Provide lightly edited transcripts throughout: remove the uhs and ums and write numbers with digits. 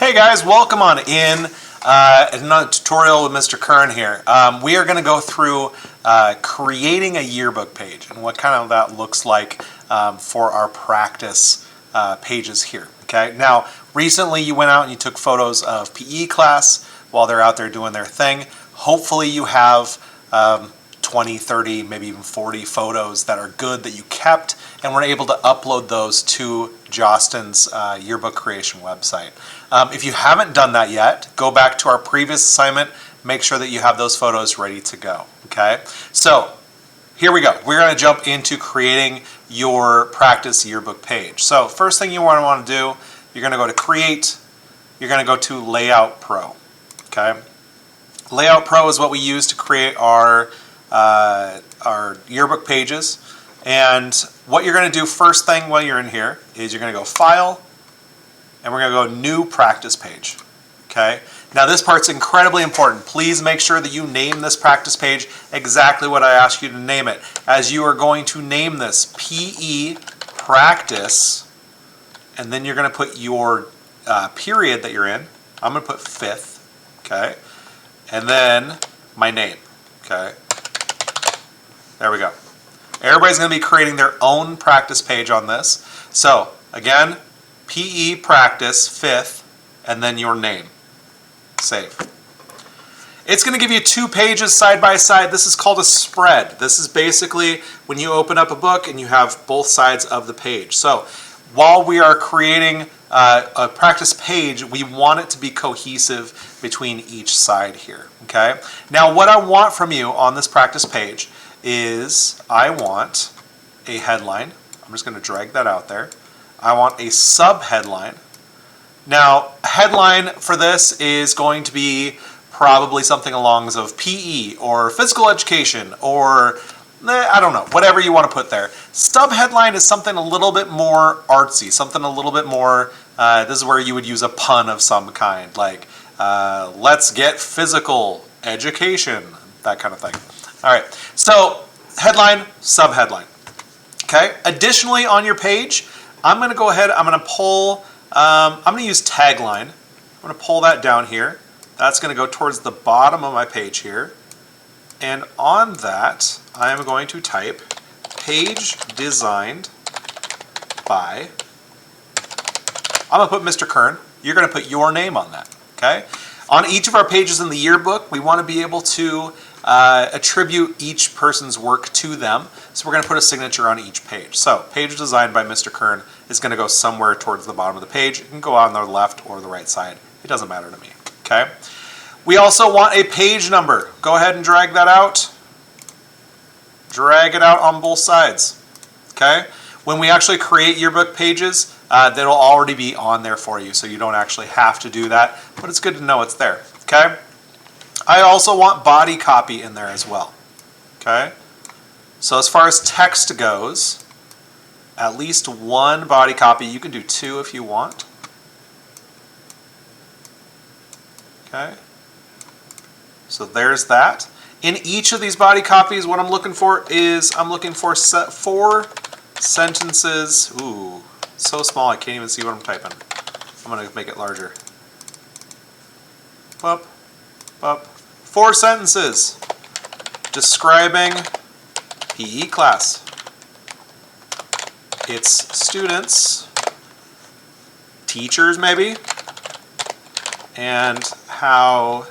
Hey guys, welcome on in. Another tutorial with Mr. Kern here. We are going to go through creating a yearbook page and what kind of that looks like for our practice pages here. Okay. Now, recently you went out and you took photos of PE class while they're out there doing their thing. Hopefully you have 20, 30, maybe even 40 photos that are good that you kept, and we're able to upload those to Jostens yearbook creation website. If you haven't done that yet, go back to our previous assignment, make sure that you have those photos ready to go. Okay, so here we go. We're going to jump into creating your practice yearbook page. So first thing you want to do, you're going to go to Create, you're going to go to Layout Pro. Okay, Layout Pro is what we use to create our yearbook pages. And what you're going to do first thing while you're in here is you're going to go File, and we're going to go New Practice Page. Okay. Now this part's incredibly important. Please make sure that you name this practice page exactly what I asked you to name it, as you are going to name this PE Practice, and then you're going to put your period that you're in. I'm going to put 5th. Okay. And then my name. Okay. There we go. Everybody's going to be creating their own practice page on this. So, again, PE Practice 5th, and then your name. Save. It's going to give you 2 pages side by side. This is called a spread. This is basically when you open up a book and you have both sides of the page. So, while we are creating a practice page, we want it to be cohesive between each side here. Okay? Now, what I want from you on this practice page is I want a headline. I'm just going to drag that out there. I want a sub-headline. Now, a headline for this is going to be probably something along the lines of PE or physical education or I don't know, whatever you want to put there. Sub-headline is something a little bit more artsy, something a little bit more, this is where you would use a pun of some kind, like let's get physical education, that kind of thing. All right, so headline, sub-headline. Okay, additionally on your page, I'm going to go ahead, I'm going to pull, I'm going to use tagline. I'm going to pull that down here. That's going to go towards the bottom of my page here. And on that, I am going to type page designed by, I'm going to put Mr. Kern. You're going to put your name on that. Okay, on each of our pages in the yearbook, we want to be able to attribute each person's work to them. So we're going to put a signature on each page. So page designed by Mr. Kern is going to go somewhere towards the bottom of the page. It can go on the left or the right side. It doesn't matter to me. Okay. We also want a page number. Go ahead and drag that out. Drag it out on both sides. Okay. When we actually create yearbook pages, that'll already be on there for you, so you don't actually have to do that, but it's good to know it's there. Okay. I also want body copy in there as well. Okay? So as far as text goes, at least 1 body copy. You can do 2 if you want. Okay? So there's that. In each of these body copies, what I'm looking for is I'm looking for 4 sentences. Ooh, so small I can't even see what I'm typing. I'm going to make it larger. Up, up. 4 sentences describing PE class, its students, teachers maybe, and how,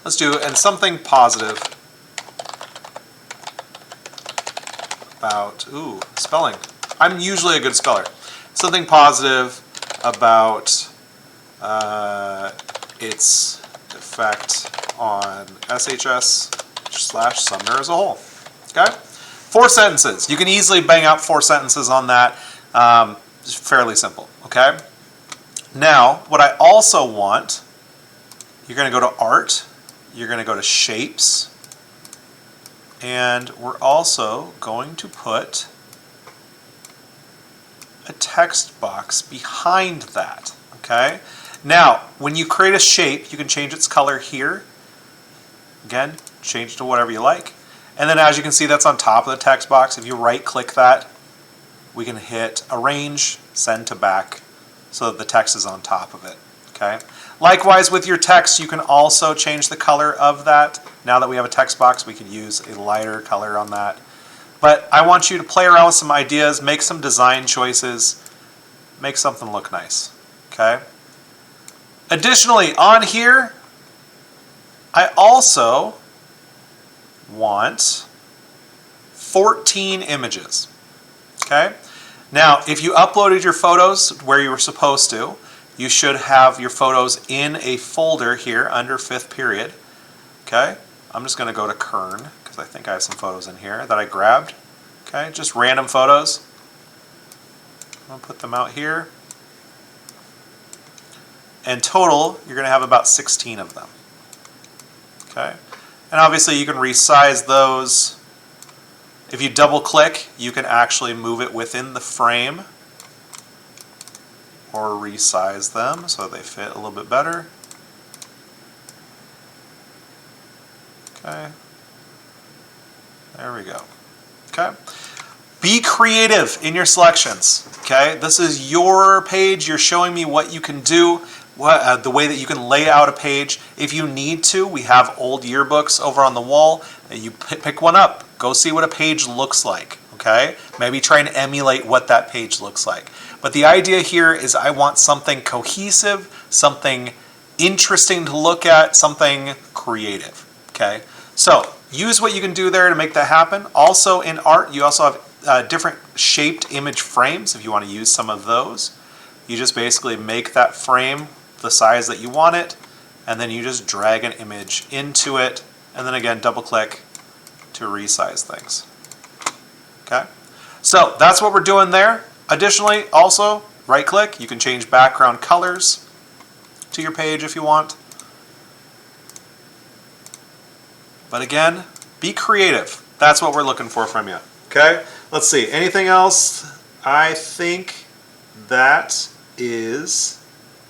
let's do, and something positive about, ooh, spelling. I'm usually a good speller. Something positive about its effect on SHS/Sumner as a whole. Okay? 4 sentences. You can easily bang out 4 sentences on that. It's fairly simple. Okay? Now, what I also want, you're going to go to Art, you're going to go to Shapes, and we're also going to put a text box behind that. Okay? Now, when you create a shape, you can change its color here. Again, change it to whatever you like. And then as you can see, that's on top of the text box. If you right-click that, we can hit Arrange, Send to Back, so that the text is on top of it. Okay. Likewise with your text, you can also change the color of that. Now that we have a text box, we can use a lighter color on that. But I want you to play around with some ideas, make some design choices, make something look nice. Okay. Additionally, on here, I also want 14 images. Okay. Now, if you uploaded your photos where you were supposed to, you should have your photos in a folder here under 5th period. Okay, I'm just going to go to Kern because I think I have some photos in here that I grabbed. Okay, just random photos. I'm going to put them out here. In total, you're going to have about 16 of them. Okay, and obviously you can resize those. If you double click, you can actually move it within the frame or resize them so they fit a little bit better. Okay, there we go. Okay, be creative in your selections. Okay, this is your page. You're showing me what you can do, the way that you can lay out a page. If you need to, we have old yearbooks over on the wall. You pick one up, go see what a page looks like. Okay, maybe try and emulate what that page looks like. But the idea here is I want something cohesive, something interesting to look at, something creative. Okay, so use what you can do there to make that happen. Also in art, you also have different shaped image frames if you want to use some of those. You just basically make that frame the size that you want it, and then you just drag an image into it, and then again double click to resize things. Okay, so that's what we're doing there. Additionally, also right click, you can change background colors to your page if you want. But again, be creative. That's what we're looking for from you. Okay, let's see. Anything else? I think that is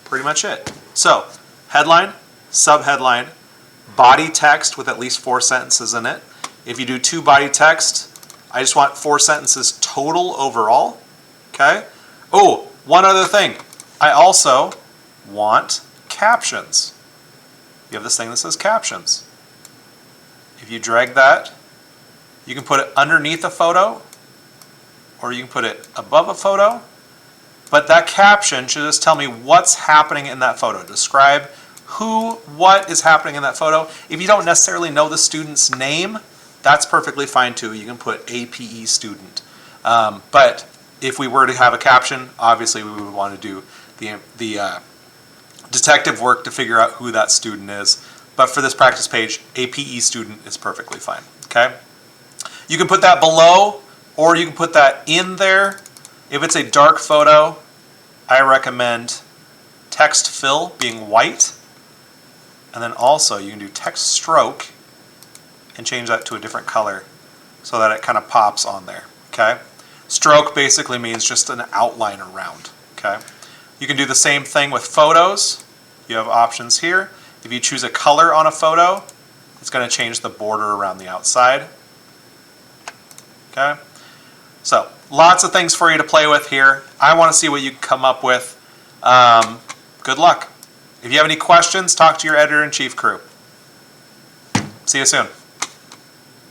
pretty much it. So, headline, subheadline, body text with at least 4 sentences in it. If you do 2 body text, I just want 4 sentences total overall. Okay. Oh, one other thing. I also want captions. You have this thing that says captions. If you drag that, you can put it underneath a photo or you can put it above a photo. But that caption should just tell me what's happening in that photo. Describe what is happening in that photo. If you don't necessarily know the student's name, that's perfectly fine too. You can put APE student. But if we were to have a caption, obviously we would want to do the detective work to figure out who that student is. But for this practice page, APE student is perfectly fine. Okay? You can put that below, or you can put that in there. If it's a dark photo, I recommend text fill being white. And then also you can do text stroke and change that to a different color so that it kind of pops on there. Okay? Stroke basically means just an outline around. Okay? You can do the same thing with photos. You have options here. If you choose a color on a photo, it's going to change the border around the outside. Okay? So, lots of things for you to play with here. I want to see what you can come up with. Good luck. If you have any questions, talk to your editor-in-chief crew. See you soon.